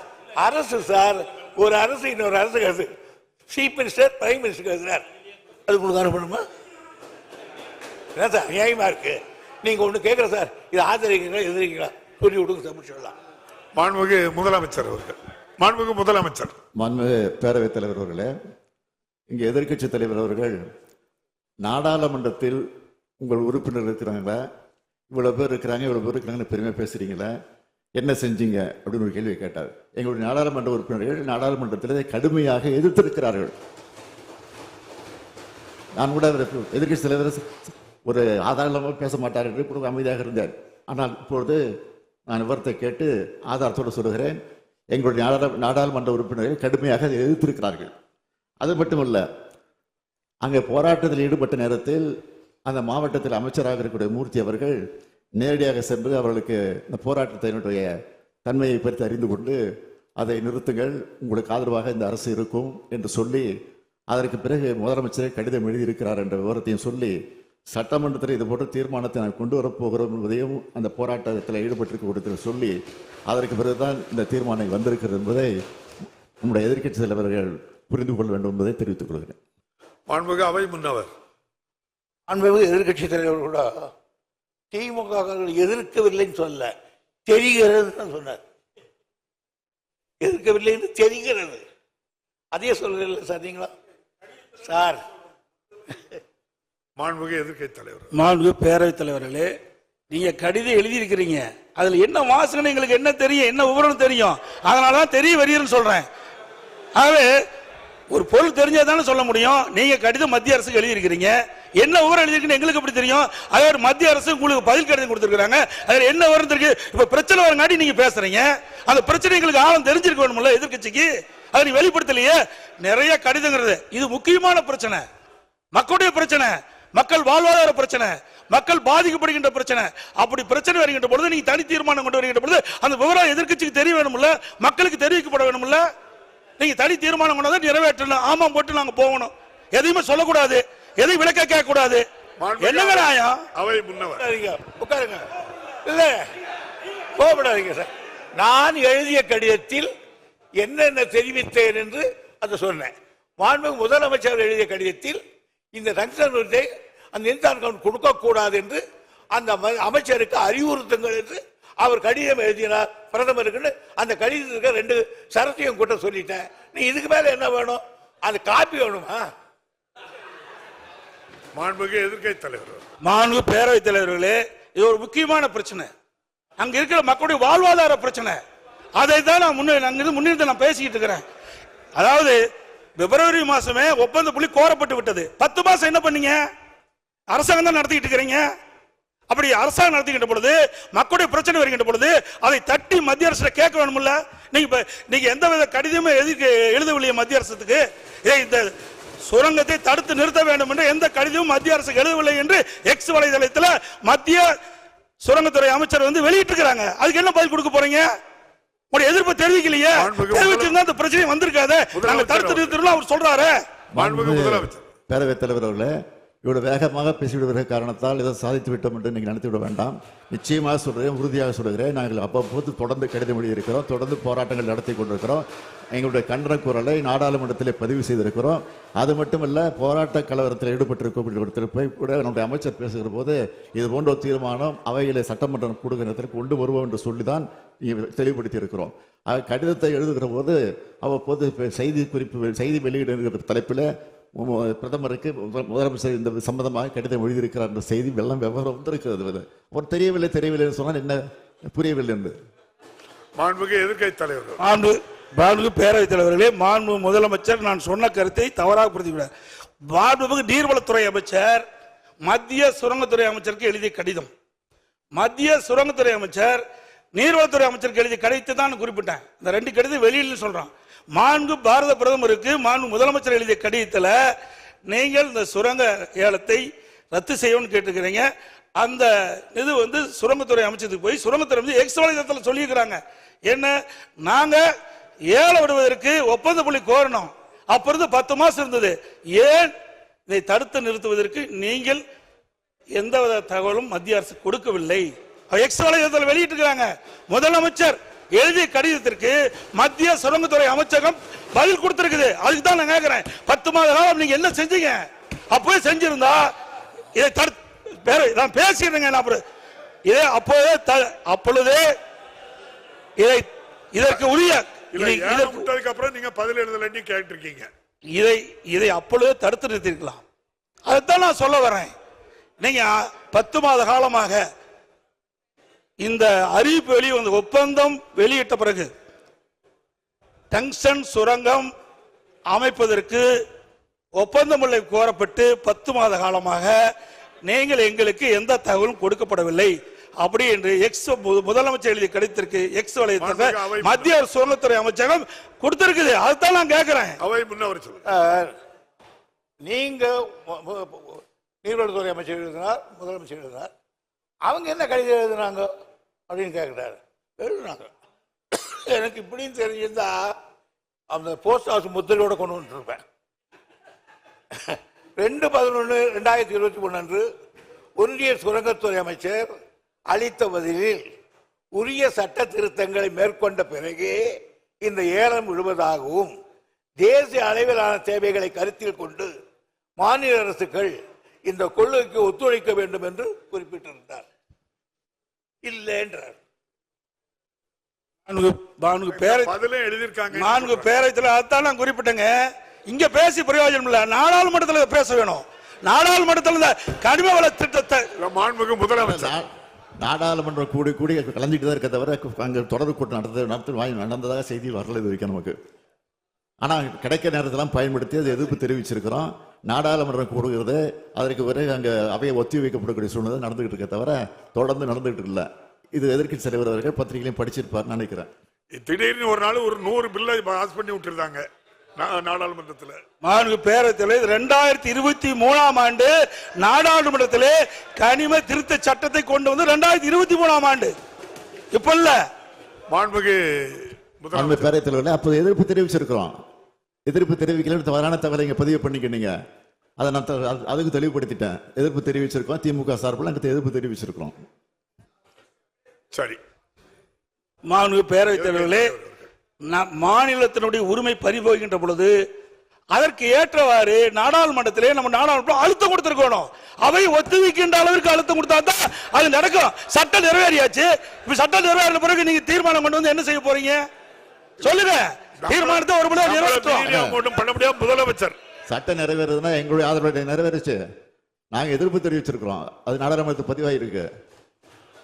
அரசு சார் ஒரு அரசு இன்னொரு அரசு கருது, சீஃப் மினிஸ்டர் பிரைம் மினிஸ்டர் கருதுறார், அது உங்களுக்கு அனுப்பணுமா? என்ன சார் நியாயமா இருக்கு? நீங்க ஒண்ணு கேட்கற சார், இது ஆதரிக்கிறீங்களா எதிர்க்கிறீங்களா சொல்லி விடுங்க சார், சொல்லலாம். மாண்புமிகு முதலமைச்சர் அவர்கள், மாண்புமிகு முதலமைச்சர். மாண்புமிகு பேரவைத் தலைவர் அவர்களே, இங்கே எதிர்க்கட்சி தலைவர் அவர்கள் நாடாளுமன்றத்தில் உங்கள் உறுப்பினர் இருக்கிறாங்களா, இவ்வளவு பேர் இருக்கிறாங்க, இவ்வளவு பேர் இருக்கிறாங்கன்னு பெருமையாக பேசுறீங்களா, என்ன செஞ்சீங்க அப்படின்னு ஒரு கேள்வி கேட்டார். எங்களுடைய நாடாளுமன்ற உறுப்பினர்கள் நாடாளுமன்றத்தில் கடுமையாக எதிர்த்திருக்கிறார்கள். நான் கூட எதிர்க்கட்சி தலைவர் ஒரு ஆதாரமாக பேச மாட்டார் என்று கூட அமைதியாக இருந்தார். ஆனால் இப்பொழுது நான் விவரத்தை கேட்டு ஆதாரத்தோடு சொல்லுகிறேன். எங்களுடைய நாடாளுமன்ற உறுப்பினர்கள் கடுமையாக எதிர்த்திருக்கிறார்கள். அது மட்டுமல்ல, அங்கே போராட்டத்தில் ஈடுபட்ட நேரத்தில் அந்த மாவட்டத்தில் அமைச்சராக இருக்கக்கூடிய மூர்த்தி அவர்கள் நேரடியாக சென்று அவர்களுக்கு இந்த போராட்டத்தினுடைய தன்மையை பற்றி அறிந்து கொண்டு அதை நிறுத்துங்கள், உங்களுக்கு ஆதரவாக இந்த அரசு இருக்கும் என்று சொல்லி அதற்கு பிறகு முதலமைச்சரை கடிதம் எழுதியிருக்கிறார் என்ற விவரத்தையும் சொல்லி சட்டமன்றத்தில் இது போன்ற தீர்மானத்தை நான் கொண்டு வரப்போகிறோம் என்பதையும் அந்த போராட்டத்தில் ஈடுபட்டிருக்க சொல்லி அதற்கு பிறகுதான் இந்த தீர்மானம் வந்திருக்கிறது என்பதை நம்முடைய எதிர்க்கட்சி தலைவர்கள் புரிந்து கொள்ள வேண்டும் என்பதை தெரிவித்துக் கொள்கிறேன். மாண்புமிகு அவை முன்னவர், மாண்புமிகு எதிர்க்கட்சி தலைவர் கூட திமுக எதிர்க்கவில்லைன்னு சொல்ல, தெரிகிறது சொன்னார். எதிர்க்கவில்லை என்று தெரிகிறது, அதே சொல்றீங்களா சார் நீங்களா சார்? மாண்புமிகு எதிர்க்கட்சி தலைவர், மாண்புமிகு பேரவைத் தலைவர்களே, நீங்க கடிதம் எழுதியிருக்கிறீங்க, அதுல என்ன வாசனை எங்களுக்கு என்ன தெரியும், என்ன விவரம் தெரியும், அதனாலதான் தெரிய வருகிறேன்னு சொல்றேன். ஆகவே ஒரு பொருள் தெரிஞ்சாதானே சொல்ல முடியும். நீங்க கடிதம் மத்திய அரசுக்கு எழுதியிருக்கிறீங்க, என்ன விவரம் எழுதிருக்குன்னு எங்களுக்கு எப்படி தெரியும்? அதே மத்திய அரசு உங்களுக்கு பதில் கடிதம் கொடுத்திருக்காங்க, அதுல என்ன விவரம் தெரியும்? இப்ப பிரச்சனை வரங்காட்டி நீங்க பேசுறீங்க, அந்த பிரச்சனை எங்களுக்கு ஆழம் தெரிஞ்சிருக்க வேணும்ல எதிர்க்கட்சிக்கு, அதை நீ வெளிப்படுத்தலையே. நிறைய கடிதங்கிறது இது முக்கியமான பிரச்சனை, மக்களுடைய பிரச்சனை, மக்கள் வாழ்வாதார பிரச்சனை, மக்கள் பாதிக்கப்படுகின்ற பிரச்சனை. அப்படி பிரச்சனை வருகின்ற பொழுது நீங்க தனி தீர்மானம் கொண்டு வருகின்ற பொழுது அந்த விவரம் எதிர்க்கட்சிக்கு தெரிய வேணும்ல, மக்களுக்கு தெரிவிக்கப்பட வேணும்ல. நீங்க தனி தீர்மானம் கொண்டு வந்து நிறைவேற்றணும், ஆமாம் போட்டு நாங்க போகணும், எதையுமே சொல்லக்கூடாது, எதையும் விளக்க கேட்க கூடாது. என்னங்க நியாயம்? அவை முன்னவர் உட்காருங்க, இல்ல கோபப்படாதீங்க சார். நான் எழுதிய கடிதத்தில் என்னென்ன தெரிவித்தேன் என்று அதை சொன்னேன். மாண்புமிகு முதலமைச்சர் எழுதிய கடிதத்தில் இந்த டங்ஸ்டன் அந்த இன்சான் கொடுக்க கூடாது என்று அந்த அமைச்சருக்கு அறிவுறுத்துங்கள் என்று அவர் கடிதம் எழுதினார் பிரதமருக்கு. அந்த கடிதத்துக்கு 2 சரத்தையும் கூட்ட சொல்லிட்டேன். நீ இதுக்கு மேல என்ன வேணும்? அது காப்பி வேணுமா? மாண்புமிகு எதிர்க்கட்சி தலைவர், மாண்புமிகு பேரவைத் தலைவர்களே, இது ஒரு முக்கியமான பிரச்சனை, அங்க இருக்கிற மக்களுடைய வாழ்வாதார பிரச்சனை. அதை தான் நான் முன்னிறுத்தி நான் பேசிக்கிட்டு இருக்கிறேன். அதாவது பிப்ரவரி மாசமே ஒப்பந்த புள்ளி கோரப்பட்டு விட்டது. 10 மாசம் என்ன பண்ணீங்க? அரசாங்கம் தான் நடத்திக்கிட்டு இருக்கிறீங்க. அப்படி அரசாங்கம் நடத்திக்கிட்ட பொழுது மக்களுடைய பிரச்சனை வருகின்ற பொழுது அதை தட்டி மத்திய அரசு கேட்க வேணும்ல. நீங்க எந்த வித கடிதமே எழுதவில்லையே மத்திய அரசுக்கு. இந்த சுரங்கத்தை தடுத்து நிறுத்த வேண்டும் என்று எந்த கடிதமும் மத்திய அரசுக்கு எழுதவில்லை என்று எக்ஸ் வலைதளத்தில் மத்திய சுரங்கத்துறை அமைச்சர் வெளியிட்டு இருக்கிறாங்க. அதுக்கு என்ன பதில் கொடுக்க போறீங்க? உங்களுடைய எதிர்ப்பு தெரிவிக்கலையே. தெரிவிச்சிருந்தா இந்த பிரச்சனை வந்திருக்காது. நாங்க தடுத்து நிறுத்தணும் அவர் சொல்றாரு. பேரவைத் தலைவர் அவர்களே, இவ்வளவு வேகமாக பேசிவிடுகிற காரணத்தால் இதை சாதித்து விட்டோம் என்று நீங்கள் நினைத்து விட வேண்டாம். நிச்சயமாக சொல்கிறேன், உறுதியாக சொல்கிறேன். நாங்கள் அவ்வப்போது தொடர்ந்து கடிதம் எழுதியிருக்கிறோம், தொடர்ந்து போராட்டங்கள் நடத்தி கொண்டிருக்கிறோம். எங்களுடைய கண்டன குரலை நாடாளுமன்றத்திலே பதிவு செய்திருக்கிறோம். அது மட்டுமல்ல, போராட்ட கலவரத்தில் ஈடுபட்டிருக்க போய் கூட நம்முடைய அமைச்சர் பேசுகிற போது இது போன்ற ஒரு தீர்மானம் அவையிலே சட்டமன்றம் கூடுகிற நேரத்தில் கொண்டு வருவோம் என்று சொல்லிதான் தெளிவுபடுத்தி இருக்கிறோம். கடிதத்தை எழுதுகிற போது அவ்வப்போது செய்தி வெளியிடுகிற தலைப்பில் பிரதமருக்கு முதலமைச்சர் இந்த சம்பந்தமாக கடிதம் எழுதியிருக்கிறார் என்ற செய்தி வெள்ளம் விவரம் வந்திருக்கிறது. ஒரு தெரியவில்லை சொன்னால் என்ன புரியவில்லை என்று. மாண்புமிகு எதிர்க்கட்சி தலைவர், மாண்புமிகு பேரவைத் தலைவர்களே, மாண்பு முதலமைச்சர் நான் சொன்ன கருத்தை தவறாக புரிந்துவிட்டார். மாண்புமிகு நீர்வளத்துறை அமைச்சர் மத்திய சுரங்கத்துறை அமைச்சருக்கு எழுதிய கடிதம், மத்திய சுரங்கத்துறை அமைச்சர் நீர்வளத்துறை அமைச்சருக்கு எழுதிய கடிதத்தை தான் குறிப்பிட்டேன். இந்த 2 கடிதம் வெளியில் சொல்றான். மாண்பு பாரத பிரதமருக்கு மாண்பு முதலமைச்சர் எழுதிய கடிதத்தில் நீங்கள் இந்த சுரங்க ஏலத்தை ரத்து செய்யணும்னு கேட்டுக்கிறீங்க. அந்த இது சுரங்கத்துறை அமைச்சருக்கு போய் சுரங்கத்துறை எக்ஸ் வலைதளத்தில் சொல்லியிருக்கிறாங்க. என்ன, நாங்க ஏலம் விடுவதற்கு ஒப்பந்த புள்ளி கோரணும். அப்ப இருந்து 10 மாசம் இருந்தது. ஏன் இதை தடுத்து நிறுத்துவதற்கு நீங்கள் எந்தவித தகவலும் மத்திய அரசு கொடுக்கவில்லை. எக்ஸ் வலைதளத்தில் வெளியிட்டிருக்கிறாங்க. முதலமைச்சர் எழுதிய கடிதத்திற்கு மத்திய சுரங்கத்துறை அமைச்சகம் பதில் கொடுத்திருக்குது. அதுக்கு தான் நான் கேட்கிறேன், 10 மாத காலம் நீங்க என்ன செஞ்சீங்க? அப்பவே செஞ்சிருந்தா இதை நான் பேசிடுறேங்க. இதை அப்பொழுதே இதற்கு உரிய அப்புறம் நீங்க பதில் எழுதலன்னு கேட்டிருக்கீங்க. இதை அப்பொழுதே தடுத்து நிறுத்திருக்கலாம். அதைத்தான் நான் சொல்ல வரேன். நீங்க 10 மாத காலமாக இந்த அறிவிப்பு வெளிவந்த ஒப்பந்தம் வெளியிட்ட பிறகு டங்ஸ்டன் சுரங்கம் அமைப்பதற்கு ஒப்பந்தமுறை கோரப்பட்டு 10 மாத காலமாக நீங்கள் எங்களுக்கு எந்த தகவலும் கொடுக்கப்படவில்லை அப்படி என்று எக்ஸ் முதலமைச்சர் எழுதிய கடிதத்திற்கு எக்ஸ் வலைதளத்தில் மத்திய சுரங்கத்துறை அமைச்சகம் கொடுத்திருக்குது. அதுதான் நான் கேட்கிறேன். அவை முன்னவர் சொல்லுங்க. நீங்க நீர்வளத்துறை அமைச்சர் எழுதினார், முதலமைச்சர் எழுதினார். அவங்க என்ன கடிதம் எழுதுனாங்க அப்படின்னு கேட்கிறாரு. எழுதுனாங்க. எனக்கு இப்படின்னு தெரிஞ்சிருந்தா அந்த போஸ்ட் ஹவுஸ் முத்திரையோட கொண்டு வந்துருப்பேன். 2/11/2023 அன்று ஒன்றிய சுரங்கத்துறை அமைச்சர் அளித்த பதிலில் உரிய சட்ட திருத்தங்களை மேற்கொண்ட பிறகு இந்த ஏலம் விடுவதாகவும் தேசிய அளவிலான தேவைகளை கருத்தில் கொண்டு மாநில அரசுகள் இந்த கொள்கைக்கு ஒத்துழைக்க வேண்டும் என்று குறிப்பிட்டிருந்தார். இல்லை என்றார். பேரத்தில் அதான் நான் குறிப்பிட்டேங்க. இங்க பேசி பிரயோஜனம் இல்ல, நாடாளுமன்றத்தில் பேச வேணும். நாடாளுமன்றத்தில் கனிம வள திட்டத்தை முதலமைச்சர் நாடாளுமன்றம் கூடி கலந்துட்டு தான் இருக்க தவிர அங்கே தொடர் கூட்டம் நடந்ததாக செய்தி வரல இது வரைக்கும் நமக்கு. ஆனால் கிடைக்க நேரத்தெல்லாம் பயன்படுத்தி அதை எதிர்ப்பு தெரிவிச்சிருக்கிறோம். நாடாளுமன்றம் கூடுகிறது, அதற்கு பிறகு அங்கே அவையை ஒத்தி வைக்கப்படக்கூடிய சூழ்நிலை நடந்துகிட்டு இருக்க தவிர தொடர்ந்து நடந்துகிட்டு இல்லை. இது எதிர்க்கட்சி தலைவர் அவர்கள் பத்திரிகையிலையும் படிச்சிருப்பார் நினைக்கிறேன். திடீர்னு ஒரு நாள் ஒரு 100 பில்லை பாஸ் பண்ணி விட்டுருந்தாங்க நாடாளுமன்றத்தில். மாண்பு பேரவையில் 2023ஆம் ஆண்டு நாடாளுமன்றத்திலே கனிம திருத்த சட்டத்தை கொண்டு வந்து 2023ஆம் ஆண்டு இப்ப இல்ல. மாண்புமிகு பேரவைத் தலைவர்களே, அப்போது எதிர்ப்பு தெரிவிச்சிருக்கிறோம். எதிர்ப்பு தெரிவிக்கல தவறான தகவலை இங்க பதிவு பண்ணிக்கிட்டீங்க. அதை நான் அதுக்கு தெளிவுபடுத்திட்டேன். எதிர்ப்பு தெரிவிச்சிருக்கோம், திமுக சார்பில் அங்கே எதிர்ப்பு தெரிவிச்சிருக்கிறோம். சரி, மாண்பு பேரவைத் தலைவர்களே, மாநிலத்தினுடைய உரிமை பறிபோகின்ற பொழுது அதற்கு ஏற்றவாறு நாடாளுமன்றத்திலே நம்ம நாடாளுமன்றம் அழுத்தம் கொடுத்திருக்கணும். அவை ஒத்துழைக்கின்ற அளவிற்கு அழுத்தம் கொடுத்தா தான் அது நடக்கும். சட்டம் நிறைவேறியாச்சு. இப்ப சட்டம் நிறைவேறின பிறகு நீங்க தீர்மானம் கொண்டு வந்து என்ன செய்ய போறீங்க சொல்லுங்க. தீர்மானத்தை ஒரு முறை நிறைவேற்றுவோம். பண்ண முடியாது. முதலமைச்சர் சட்டம் நிறைவேறதுன்னா எங்களுடைய ஆதரவு நிறைவேறிச்சு. நாங்க எதிர்ப்பு தெரிவிச்சிருக்கிறோம். அது நாடாளுமன்றத்தில் பதிவாயிருக்கு.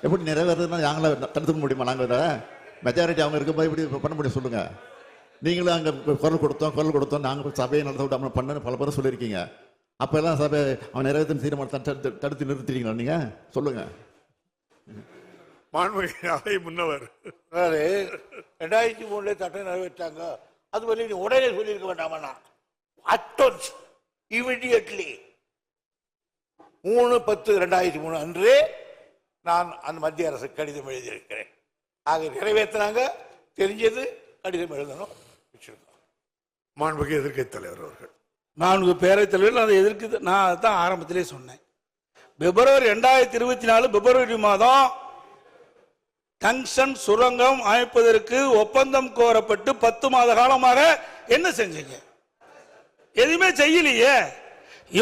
எப்படி நிறைவேறதுன்னா நாங்கள தடுத்துக்க முடியுமா? நாங்க மெஜாரிட்டி அவங்க இருக்கும்போது இப்படி பண்ண முடியும் சொல்லுங்க. நீங்களும் அங்க குரல் கொடுத்தோம் நாங்க சபையை நடத்த விடாம பண்ணு பல பேரும் சொல்லியிருக்கீங்க. அப்ப எல்லாம் சபை அவன் நிறைவேற்றும் தீர்மானத்தை தடுத்து நிறுத்திட்டீங்களா நீங்க சொல்லுங்க. மாண்புமிகு அவை முன்னவர் 2003 சட்டம் நிறைவேற்றாங்க. அது வரை நீ உடனே சொல்லியிருக்க வேண்டாமா? அட்டோன்ஸ் இமிடியட்லி 3/10/2003 அன்றே நான் அந்த மத்திய அரசு கடிதம் எழுதியிருக்கிறேன். ஆக நிறைவேற்றினாங்க, தெரிஞ்சது, கடிதம் எழுதணும். மாண்புமிகு எதிர்க்கட்சி தலைவர் அவர்கள். நான்கு பேரவைத் தலைவர்கள் அதை எதிர்க்கு நான் அதுதான் ஆரம்பத்திலே சொன்னேன். பிப்ரவரி 2024 பிப்ரவரி மாதம் டங்ஷன் சுரங்கம் அமைப்பதற்கு ஒப்பந்தம் கோரப்பட்டு 10 மாத காலமாக என்ன செஞ்சீங்க? எதுவுமே செய்யலையே.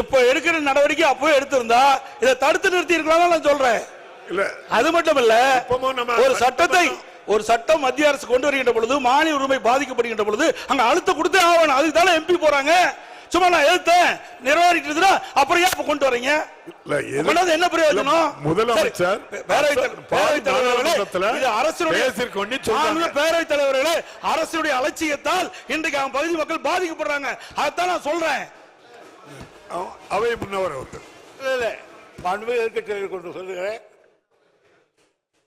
இப்ப எடுக்கிற நடவடிக்கை அப்பவே எடுத்திருந்தா இதை தடுத்து நிறுத்தி இருக்கலாம் நான் சொல்றேன். இல்ல அது மட்டும் இல்ல, ஒரு சட்டம் மத்திய அரசு கொண்டு வருகின்ற பொழுது மாநில உரிமை பாதிக்கப்படுகின்ற பொழுது அங்க அழுத்தம் கொடுத்தே ஆகணும். அதுக்கு தானே எம்பி போறாங்க. சும்மா நான் எழுத்தேன் நிறைவேறிட்டு அப்புறம் ஏன் கொண்டு வரீங்க? என்ன பிரயோஜனம்? முதலமைச்சர் பேரவைத் தலைவர்களே, அரசுடைய அலட்சியத்தால் இன்றைக்கு அவன் பகுதி மக்கள் பாதிக்கப்படுறாங்க. அதைத்தான் நான் சொல்றேன். அவை முன்னவர் அவர்கள். மாண்புமிகு எதிர்க்கட்சியை கொண்டு சொல்லுகிறேன்.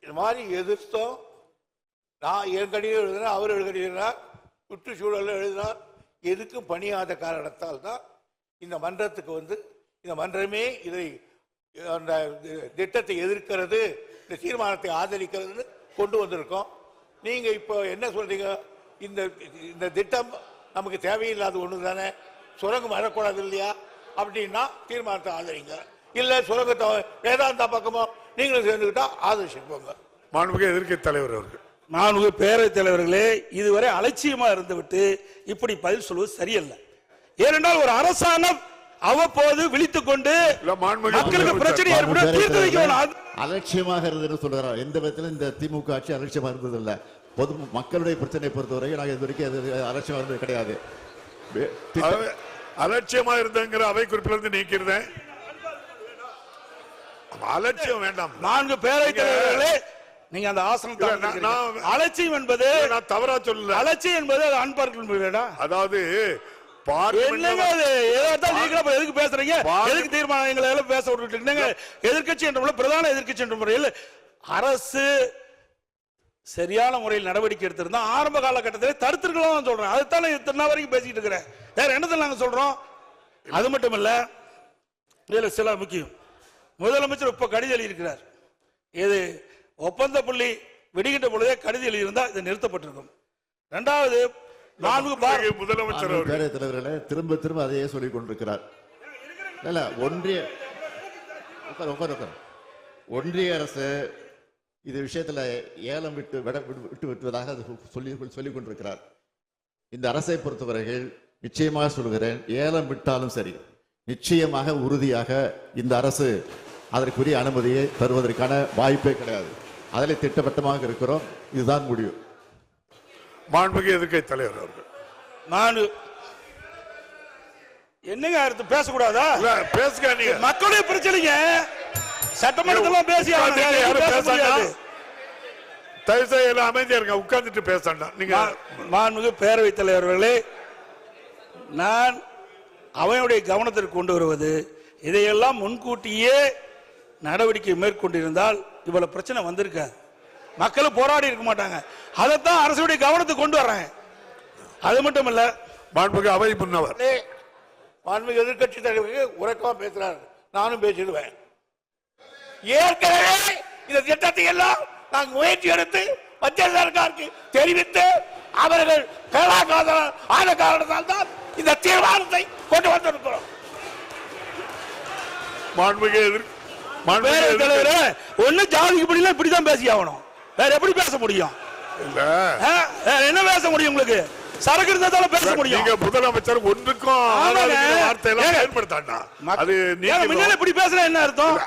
இது மாதிரி எதிர்த்தோம். நான் என் கடிதம் எழுதினேன், அவர் கடிதம் சுற்றுச்சூழல் எழுதினார். எதுக்கும் பணியாத காரணத்தால் தான் இந்த மன்றத்துக்கு இந்த மன்றமே இதை அந்த திட்டத்தை எதிர்க்கிறது, இந்த தீர்மானத்தை ஆதரிக்கிறதுன்னு கொண்டு வந்திருக்கோம். நீங்க இப்போ என்ன சொல்றீங்க? இந்த திட்டம் நமக்கு தேவையில்லாத ஒன்று தானே, சுரங்கம் வரக்கூடாது இல்லையா? அப்படின்னா தீர்மானத்தை ஆதரிங்க. இல்ல சுரங்கத்தை வேதாந்தா பக்கமோ நீங்களும் சேர்ந்துக்கிட்டா ஆதரிச்சுக்கோங்க. மாண்புமிகு எதிர்க்கட்சி தலைவர் அவர்கள். மாண்புமிகு பேரவைத் தலைவர்களே, இதுவரை அலட்சியமா இருந்துவிட்டு இப்படி பதில் சொல்வது சரியல்ல. ஏனென்றால் ஒரு அரசாங்கம் அவ்வப்போது விழித்துக் கொண்டு மக்களுக்கு பிரச்சனை ஏற்படும் தீர்த்து வைக்கணும். அலட்சியமாக இருந்தது சொல்றாரு. எந்த விதத்திலும் இந்த திமுக ஆட்சி அலட்சியமா இருந்தது இல்ல. பொது மக்களுடைய பிரச்சனையை பொறுத்தவரை நாங்கள் இது வரைக்கும் அலட்சியமா இருந்தது கிடையாது. அலட்சியமா இருந்தங்கிற அவை குறிப்பிலிருந்து நீக்கிறேன். அலட்சியம் வேண்டாம். 4 பேரவைத் தலைவர்களே, நீங்க அந்த ஆசனத்தை அலட்சியம் என்பது நான் தவறா சொல்லல. அலட்சியம் என்பது அது அன்பார்க்க. அதாவது எதுக்கு பேசுறீங்க? எதுக்கு தீர்மானங்களை எல்லாம் பேச விட்டுட்டு எதிர்கட்சி என்ற பிரதான எதிர்கட்சி என்ற முறையில் அரசு சரியான முறையில் நடவடிக்கை எடுத்திருந்தா ஆரம்ப காலகட்டத்தில் தடுத்திருக்கலாம் சொல்றேன். அதுதான் இத்தனை வரைக்கும் பேசிட்டு இருக்கிறேன். வேற என்னத்தை நாங்க சொல்றோம்? அது மட்டும் இல்ல, இதுல சில முக்கியம். முதலமைச்சர் இப்ப கடிதம் எழுதியிருக்கிறார். இது ஒப்பந்த புள்ளி விடுகின்ற பொழுதே கடிதம் எழுதியிருந்தா இது நிறுத்தப்பட்டிருக்கும். இரண்டாவது, முதலமைச்சர் பேரவைத் தலைவர்களே திரும்ப திரும்ப அதையே சொல்லிக் கொண்டிருக்கிறார். இல்ல ஒன்றிய அரசு இது விஷயத்துல ஏலம் விட்டு விட்டுவதாக சொல்லிக் கொண்டிருக்கிறார். இந்த அரசை பொறுத்தவரைகள் நிச்சயமாக சொல்கிறேன், ஏலம் விட்டாலும் சரி, நிச்சயமாக உறுதியாக இந்த அரசு அதற்குரிய அனுமதியை தருவதற்கான வாய்ப்பே கிடையாது. அதில் திட்டவட்டமாக இருக்கிறோம். இதுதான் முடிவு. மாண்புமிகு எதிர்க்கட்சி தலைவர் அவர்கள். என்னங்க அர்த்தம்? பேசக்கூடாதா? பேசுங்க. நீங்க மக்களுடைய பிரச்சனைங்க சட்டமன்றத்தில் பேசி தயவுசெய்து அமைதியா இருங்க, உட்கார்ந்துட்டு பேசண்டா. நீங்க மாண்புமிகு பேரவைத் தலைவர்களே, நான் அவையுடைய கவனத்திற்கு கொண்டு வருவது, இதையெல்லாம் முன்கூட்டியே நடவடிக்கை மேற்கொண்டிருந்தால் இவ்வளவு பிரச்சனை வந்திருக்காது. மக்களும் போராடி இருக்க மாட்டாங்க. அதைத்தான் அரசுடைய கவனத்துக்கு கொண்டு வர்றேன். அது மட்டும் இல்ல, மாண்புமிகு அவை முன்னவர், மாண்புமிகு எதிர்க்கட்சி தலைவர் உறக்கமா பேசுறாரு, நானும் பேசிடுவேன். ஏற்கனவே இந்த திட்டத்தை எல்லாம் நாங்கள் முயற்சி எடுத்து மத்திய சர்க்காருக்கு தெரிவித்து அவர்கள் ஆன காரணத்தால் தான் இந்த தீர்மானத்தை கொண்டு வந்திருக்கிறோம். ஒண்ணு ஜாதிக்கு படியல இப்படிதான் பேசி ஆகணும். வேற எப்படி பேச முடியும்? என்ன பேச முடியும்? உங்களுக்கு சரக்கு இருந்தால பேச முடியும். முதலமைச்சர் ஒன்றுக்கும் வார்த்தையெல்லாம் பயன்படுத்தாண்டா. அது நீங்க இப்படி பேசுற என்ன அர்த்தம்?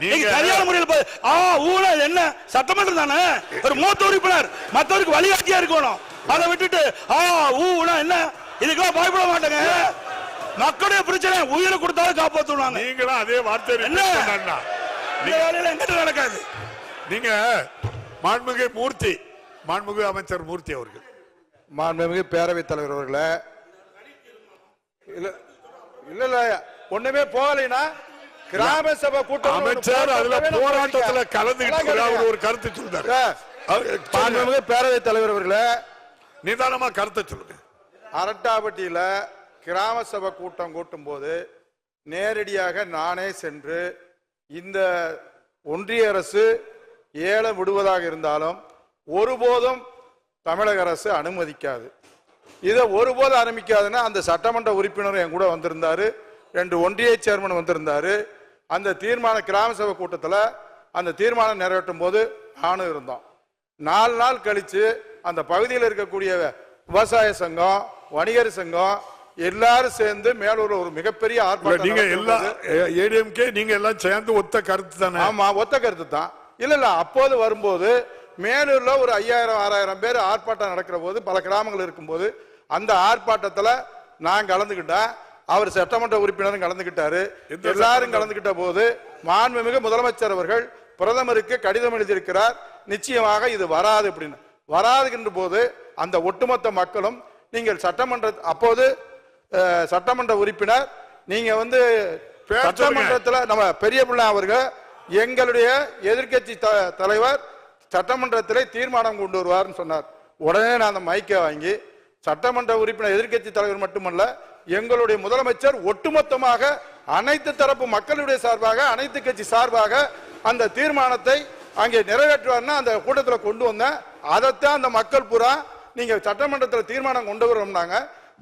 நீங்க சரியான முறையில் என்ன சட்டமன்றம் தானே, ஒரு மூத்த உறுப்பினர் மற்றவருக்கு வழிகாட்டியா இருக்கணும். அதை விட்டுட்டு என்ன இதுக்கெல்லாம் பயப்பட மாட்டேங்க. மக்களுடைய பிரச்சனை உயிரை கொடுத்தாலும் காப்பாற்றுவாங்க. நீங்களும் அதே வார்த்தை நடக்காது. நீங்க மாண்புமிகு அமைச்சர் மூர்த்தி அவர்கள் மாண்புமிகு பேரவைத் தலைவர் அவர்களே, இல்ல இல்ல இல்ல ஒண்ணுமே போகலைன்னா கிராம சபை கூட்டம் அமைச்சர் அதுல போராட்டத்துல கலந்துக்கிட்டு அவர் ஒரு கருத்து சொல்றாரு. மாண்புமிகு பேரவைத் தலைவர் அவர்களே, நிதானமா கருத்தை சொல்லுங்க. அரட்டாப்பட்டியில கிராம சபை கூட்டம் கூட்டும் போது நேரடியாக நானே சென்று இந்த ஒன்றிய அரசு ஏலம் விடுவதாக இருந்தாலும் ஒருபோதும் தமிழக அரசு அனுமதிக்காது. இதை ஒருபோதும் அனுமதிக்காதுன்னா அந்த சட்டமன்ற உறுப்பினர் என் கூட வந்திருந்தாரு, 2 ஒன்றிய சேர்மன் வந்திருந்தாரு. அந்த தீர்மான கிராம சபை கூட்டத்தில் அந்த தீர்மானம் நிறைவேற்றும் போது நானும் இருந்தோம். 4 நாள் கழிச்சு அந்த பகுதியில் இருக்கக்கூடிய விவசாய சங்கம், வணிகர் சங்கம் எல்லாரும் சேர்ந்து மேலூர் ஒரு மிகப்பெரிய ஆர்ப்பாட்டம். நீங்க எல்லாம் ஏடிஎம்கே நீங்க எல்லாம் சேர்ந்து ஒத்த கருத்து தானே? ஆமா, ஒத்த கருத்து தான். இல்ல அப்போது வரும்போது மேலூர்ல ஒரு 5000-6000 பேர் ஆர்ப்பாட்டம் நடக்கிற போது, பல கிராமங்கள் இருக்கும்போது அந்த ஆர்ப்பாட்டத்துல நான் கலந்துகிட்டேன். அவர் சட்டமன்ற உறுப்பினரும் கலந்துகிட்டாரு. எல்லாரும் கலந்துகிட்ட போது மாண்புமிகு முதலமைச்சர் அவர்கள் பிரதமருக்கு கடிதம் எழுதியிருக்கிறார், நிச்சயமாக இது வராது அப்படின்னு. வராதுகின்ற போது அந்த ஒட்டுமொத்த மக்களும் நீங்கள் அப்போது சட்டமன்ற உறுப்பினர் நீங்க சட்டமன்றத்தில் நம்ம பெரிய பிள்ளை அவர்கள் எங்களுடைய எதிர்கட்சி தலைவர் சட்டமன்றத்திலே தீர்மானம் கொண்டு வருவார்னு சொன்னார். உடனே நான் அந்த மைக்கை வாங்கி சட்டமன்ற உறுப்பினர் எதிர்கட்சி தலைவர் மட்டுமல்ல எங்களுடைய முதலமைச்சர் ஒட்டுமொத்தமாக அனைத்து தரப்பு மக்களுடைய சார்பாக, அனைத்து கட்சி சார்பாக அந்த தீர்மானத்தை அங்கே நிறைவேற்றுவார்னா அந்த கூட்டத்தில் கொண்டு வந்தேன். அதைத்தான் அந்த மக்கள் பூரா நீங்க சட்டமன்றத்தில் தீர்மானம் கொண்டு வருவோம்னாங்க.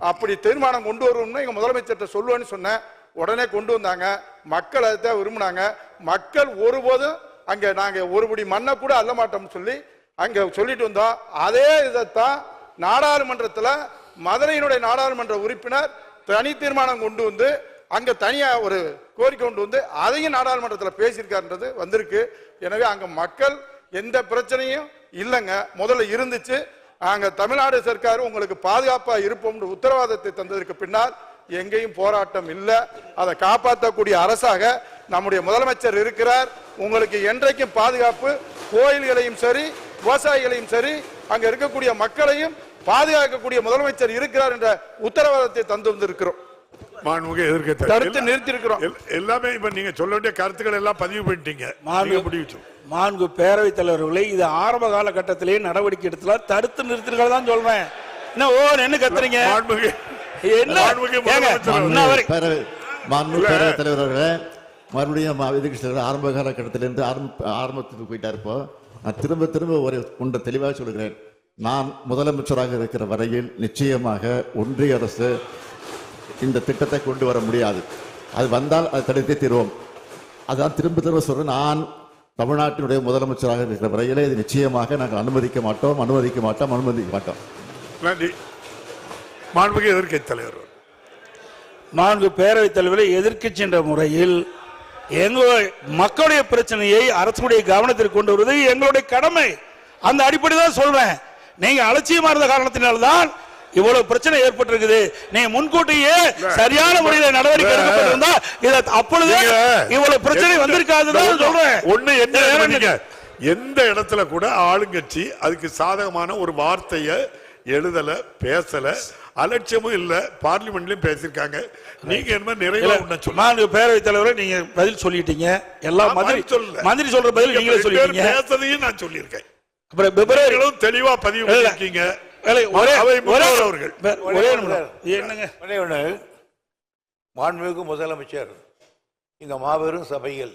அப்படி தீர்மானம் கொண்டு வருவோம்னா எங்க முதலமைச்சர்கிட்ட சொல்லுவேன்னு சொன்னேன். உடனே கொண்டு வந்தாங்க. மக்கள் அதைத்தான் விரும்பினாங்க. மக்கள் ஒருபோதும் அங்க நாங்க ஒருபடி மண்ணை கூட அள்ள மாட்டோம்னு சொல்லி அங்க சொல்லிட்டு வந்தோம். அதே இதைத்தான் நாடாளுமன்றத்தில் மதுரையினுடைய நாடாளுமன்ற உறுப்பினர் தனி தீர்மானம் கொண்டு வந்து அங்க தனியா ஒரு கோரிக்கை கொண்டு வந்து அதையும் நாடாளுமன்றத்தில் பேசியிருக்காருன்றது வந்திருக்கு. எனவே அங்க மக்கள் எந்த பிரச்சனையும் இல்லைங்க, முதல்ல இருந்துச்சு. நாங்க தமிழ்நாடு சர்க்கார் உங்களுக்கு பாதுகாப்பா இருப்போம் உத்தரவாதத்தை தந்ததற்கு பின்னால் எங்கேயும் போராட்டம் இல்லை. அதை காப்பாற்றக்கூடிய அரசாக நம்முடைய முதலமைச்சர் இருக்கிறார். உங்களுக்கு என்றைக்கும் பாதுகாப்பு, கோயில்களையும் சரி விவசாயிகளையும் சரி அங்க இருக்கக்கூடிய மக்களையும் பாதுகாக்கக்கூடிய முதலமைச்சர் இருக்கிறார் என்ற உத்தரவாதத்தை தந்து வந்திருக்கிறோம். தடுத்து நிறுத்தி இருக்கிறோம். எல்லாமே இப்ப நீங்க சொல்ல வேண்டிய கருத்துக்கள் எல்லாம் பதிவு பண்ணிட்டீங்க. மாண்பு பேரவைத் தலைவர்களை இது ஆரம்ப காலகட்டத்திலேயே நடவடிக்கை எடுத்தலாம், தடுத்து நிறுத்திருக்கிறதா தான் சொல்றேன். என்ன ஓ என்ன கத்துறீங்க? பேரவைத் தலைவர்களே, மறுபடியும் எதிர்க்கட்சி ஆரம்ப காலகட்டத்திலிருந்து ஆரம்பத்துக்கு போயிட்டார். இப்போ நான் திரும்ப திரும்ப ஒரு ஒன்றை தெளிவாக சொல்கிறேன். நான் முதலமைச்சராக இருக்கிற வரையில் நிச்சயமாக ஒன்றிய அரசு இந்த திட்டத்தை கொண்டு வர முடியாது. அது வந்தால் அதை தடுத்தே தீர்வோம். அதான் திரும்ப திரும்ப சொல்றேன். நான் தமிழ்நாட்டினுடைய முதலமைச்சராக இருக்கிற வரையிலே இது நிச்சயமாக நாங்கள் அனுமதிக்க மாட்டோம். நன்றி. மாண்புமிகு எதிர்க்கட்சி தலைவர். மாண்பு பேரவைத் தலைவரை எதிர்க்கட்சி என்ற முறையில் எங்களுடைய மக்களுடைய பிரச்சனையை அரசுடைய கவனத்திற்கு கொண்டு வருவது எங்களுடைய கடமை. அந்த அடிப்படை தான் சொல்றேன். நீங்க அலட்சியமா இருந்த காரணத்தினால்தான் இவ்வளவு பிரச்சனை ஏற்பட்டிருக்குது. நீங்க முன்கூட்டியே சரியான முறையில் நடவடிக்கை எடுக்கப்பட்டிருந்தா அப்பொழுது இவ்வளவு பிரச்சனை வந்திருக்காதுதான் சொல்றேன். ஒண்ணு என்ன, எந்த இடத்துல கூட ஆளுங்கட்சி அதுக்கு சாதகமான ஒரு வார்த்தையை எழுதல, பேசல, அலட்சியமும் இல்ல. பார்லிமெண்ட்லயும் பேசிருக்காங்க. நீங்க என்ன நிறைய பேரவைத் தலைவரை நீங்க பதில் சொல்லிட்டீங்க. எல்லாம் மந்திரி சொல்ற பதில் நீங்களே சொல்லிட்டீங்க. பேசுறதையும் நான் சொல்லியிருக்கேன். அப்புறம் பிப்ரவரியிலும் தெளிவா பதிவு பண்ணிருக்கீங்க. மாண்புமிகு முதலமைச்சர் இந்த மாபெரும் சபையில்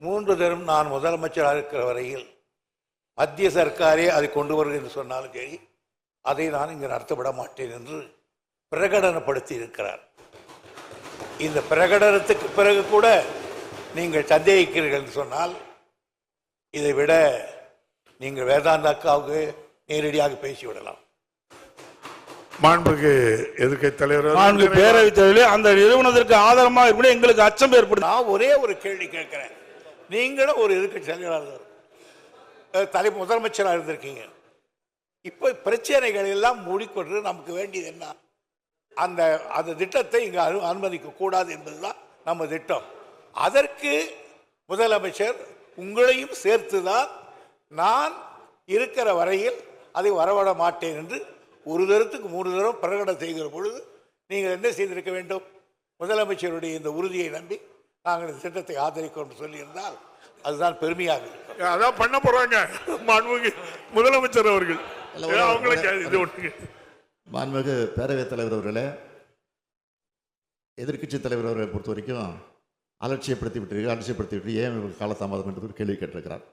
3 தரம் நான் முதலமைச்சராக இருக்கிற வரையில் மத்திய சர்க்காரே அதை கொண்டு வருகிறது என்று சொன்னாலும் சரி, அதை நான் இங்கு நடத்தப்பட மாட்டேன் என்று பிரகடனப்படுத்தி இருக்கிறார். இந்த பிரகடனத்துக்கு பிறகு கூட நீங்கள் சந்தேகிக்கிறீர்கள் என்று சொன்னால் இதை விட நீங்கள் வேதாந்தா அக்காவுக்கு நேரடியாக பேசிவிடலாம். மாண்புமிகு எதிர்க்கட்சி தலைவர், மாண்பு பேரவைத் தலைவரே, அந்த நிறுவனத்திற்கு ஆதாரமாக இருப்பது எங்களுக்கு அச்சம் ஏற்படும். நான் ஒரே ஒரு கேள்வி கேட்கிறேன். நீங்களும் ஒரு எதிர்க்கட்சி தலைவராக முதலமைச்சராக இருந்திருக்கீங்க. இப்போ பிரச்சனைகள் எல்லாம் மூடிக்கொண்டு நமக்கு வேண்டியது என்ன? அந்த திட்டத்தை இங்கே அனுமதிக்க கூடாது என்பதுதான் நம்ம திட்டம். அதற்கு முதலமைச்சர் உங்களையும் சேர்த்துதான் நான் இருக்கிற வரையில் அதை வரவிட மாட்டேன் என்று ஒரு தரத்துக்கு 3 தரம் பிரகடனம் செய்கிற பொழுது நீங்கள் என்ன செய்திருக்க வேண்டும்? முதலமைச்சருடைய இந்த உறுதியை நம்பி நாங்கள் இந்த திட்டத்தை ஆதரிக்கிறோம் சொல்லியிருந்தால் அதுதான் பெருமையாக இருக்கும். அதான் பண்ண போறாங்க மாண்புமிகு முதலமைச்சர் அவர்கள். அவங்களுக்கு இது ஒண்ணு. மாண்புமிகு பேரவைத் தலைவர் அவர்களே, எதிர்க்கட்சி தலைவர் அவர்களை பொறுத்த வரைக்கும் அலட்சியப்படுத்தி விட்டு ஏன் காலதாமதம் என்று ஒரு கேள்வி கேட்டிருக்கிறார்.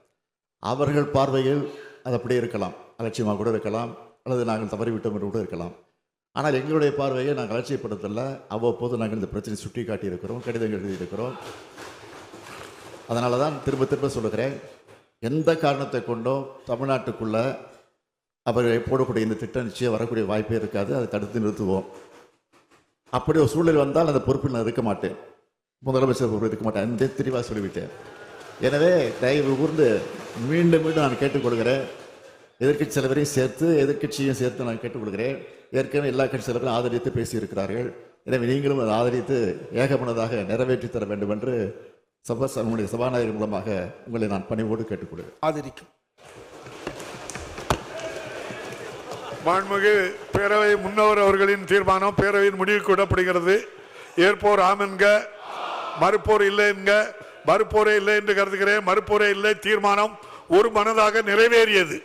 அவர்கள் பார்வையில் அது அப்படியே இருக்கலாம், அலட்சியமாக கூட இருக்கலாம், அல்லது நாங்கள் தவறிவிட்டோம் என்று கூட இருக்கலாம். ஆனால் எங்களுடைய பார்வையை நாங்கள் அலட்சியப்படுத்தல. அவ்வப்போது நாங்கள் இந்த பிரச்சனை சுட்டி காட்டியிருக்கிறோம், கடிதங்கள் எழுதியிருக்கிறோம். அதனால தான் திரும்ப திரும்ப சொல்லுகிறேன், எந்த காரணத்தை கொண்டோ தமிழ்நாட்டுக்குள்ள அவர்கள் போடக்கூடிய இந்த திட்டம் நிச்சயம் வரக்கூடிய வாய்ப்பே இருக்காது. அதை தடுத்து நிறுத்துவோம். அப்படி ஒரு சூழல் வந்தால் அந்த பொறுப்பில் நான் இருக்க மாட்டேன், முதலமைச்சர் பொறுப்பு இருக்க மாட்டேன். அந்த தெளிவாக சொல்லிவிட்டேன். எனவே தயவு கூர்ந்து மீண்டும் மீண்டும் நான் கேட்டுக்கொள்கிறேன், எதிர்க்கட்சி தலைவரையும் சேர்த்து எதிர்க்கட்சியும் சேர்த்து நான் கேட்டுக்கொள்கிறேன். ஏற்கனவே எல்லா கட்சி தலைவர்களும் ஆதரித்து பேசியிருக்கிறார்கள். எனவே நீங்களும் அதை ஆதரித்து ஏகமனதாக நிறைவேற்றி தர வேண்டும் என்று நம்முடைய சபாநாயகர் மூலமாக உங்களை நான் பணிவோடு கேட்டுக்கொள்கிறேன். ஆதரிக்கும். மாண்புமிகு பேரவை முன்னவர் அவர்களின் தீர்மானம் பேரவையின் முடிவுக்கு விடப்படுகிறது. ஏற்போர் ஆம் என்க, மறுப்போர் இல்லை என்க. மறுப்போரே இல்லை என்று கருதுகிறேன். மறுப்போரே இல்லை. தீர்மானம் ஒரு மனதாக நிறைவேறியது.